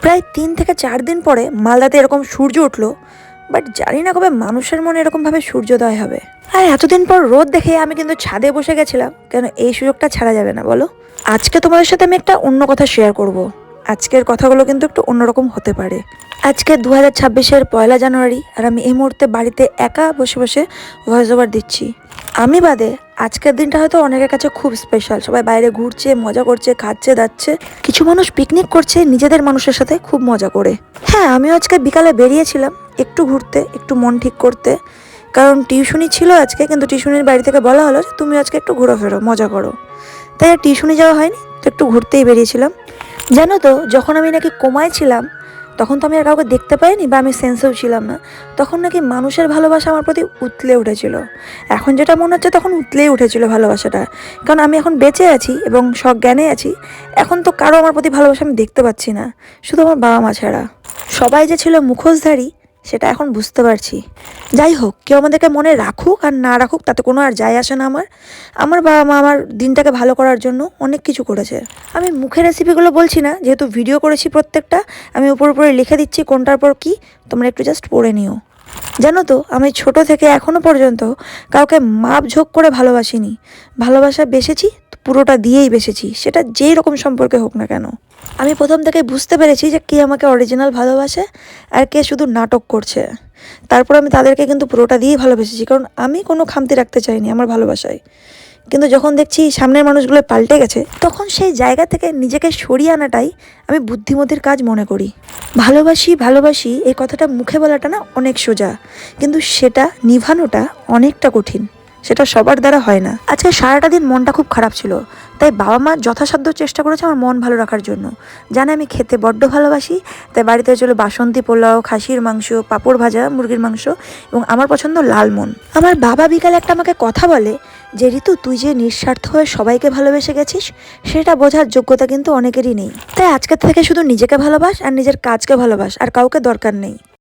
প্রায় ৩ থেকে ৪ দিন পরে মালদাতে এরকম সূর্য উঠলো, বাট জানি না কবে মানুষের মনে এরকমভাবে সূর্যোদয় হবে। আর এতদিন পর রোদ দেখে আমি কিন্তু ছাদে বসে গেছিলাম, কেন এই সুযোগটা ছাড়া যাবে না বলো। আজকে তোমাদের সাথে আমি একটা অন্য কথা শেয়ার করব। আজকের কথাগুলো কিন্তু একটু অন্যরকম হতে পারে। আজকে 2026-এর 1 জানুয়ারি, আর আমি এই মুহূর্তে বাড়িতে একা বসে বসে ভয়েস ওভার দিচ্ছি। আমি বাদে আজকের দিনটা হয়তো অনেকের কাছে খুব স্পেশাল। সবাই বাইরে ঘুরছে, মজা করছে, খাচ্ছে দাচ্ছে, কিছু মানুষ পিকনিক করছে নিজেদের মানুষের সাথে খুব মজা করে। হ্যাঁ, আমিও আজকে বিকালে বেরিয়েছিলাম একটু ঘুরতে, একটু মন ঠিক করতে, কারণ টিউশনি ছিল আজকে। কিন্তু টিউশনির বাড়ি থেকে বলা হলো যে তুমি আজকে একটু ঘোরাফেরো, মজা করো। তাই আর টিউশনি যাওয়া হয়নি, তো একটু ঘুরতেই বেরিয়েছিলাম। জানো তো, যখন আমি নাকি কোমায় ছিলাম তখন তো আমি আর কাউকে দেখতে পাইনি বা আমি সেন্সেও ছিলাম না। তখন নাকি মানুষের ভালোবাসা আমার প্রতি উতলে উঠেছিল। এখন যেটা মনে হচ্ছে তখন উতলেই উঠেছিল ভালোবাসাটা, কারণ আমি এখন বেঁচে আছি এবং সজ্ঞানে আছি। এখন তো কারো আমার প্রতি ভালোবাসা আমি দেখতে পাচ্ছি না, শুধু আমার বাবা মা ছাড়া। সবাই যে ছিল মুখোশধারী সেটা এখন বুঝতে পারছি। যাই হোক, কেউ আমাদেরকে মনে রাখুক আর না রাখুক তাতে কোনো আর যায় আসে না। আমার বাবা মা আমার দিনটাকে ভালো করার জন্য অনেক কিছু করেছে। আমি মুখের রেসিপিগুলো বলছি না, যেহেতু ভিডিও করেছি প্রত্যেকটা, আমি উপরে উপরে লিখে দিচ্ছি কোনটার পর কি, তোমরা একটু জাস্ট পড়ে নিও। জানো তো, আমি ছোট থেকে এখনো পর্যন্ত কাউকে মাপ ঝোঁক করে ভালোবাসিনি। ভালোবাসা বেসেছি পুরোটা দিয়েই বেসেছি, সেটা যেই রকম সম্পর্কে হোক না কেন। আমি প্রথম থেকে বুঝতে পেরেছি যে কে আমাকে অরিজিনাল ভালোবাসে আর কে শুধু নাটক করছে। তারপর আমি তাদেরকে কিন্তু পুরোটা দিয়েই ভালোবেসেছি, কারণ আমি কোনো খামতি রাখতে চাইনি আমার ভালোবাসায়। কিন্তু যখন দেখছি সামনের মানুষগুলো পাল্টে গেছে, তখন সেই জায়গা থেকে নিজেকে সরিয়ে আনাটাই আমি বুদ্ধিমতির কাজ মনে করি। ভালোবাসি ভালোবাসি এই কথাটা মুখে বলাটা না অনেক সোজা, কিন্তু সেটা নিভানোটা অনেকটা কঠিন। সেটা সবার দ্বারা হয় না। আজকে সারাটা দিন মনটা খুব খারাপ ছিল, তাই বাবা মা যথাসাধ্য চেষ্টা করেছে আমার মন ভালো রাখার জন্য। জানে আমি খেতে বড্ড ভালোবাসি, তাই বাড়িতে চলো বাসন্তী পোলাও, খাসির মাংস, পাঁপড় ভাজা, মুরগির মাংস এবং আমার পছন্দ লালমোহন। আমার বাবা বিকালে একটা আমাকে কথা বলে যে, ঋতু তুই যে নিঃস্বার্থ হয়ে সবাইকে ভালোবেসে গেছিস সেটা বোঝার যোগ্যতা কিন্তু অনেকেরই নেই। তাই আজকের থেকে শুধু নিজেকে ভালোবাস আর নিজের কাজকে ভালোবাস, আর কাউকে দরকার নেই।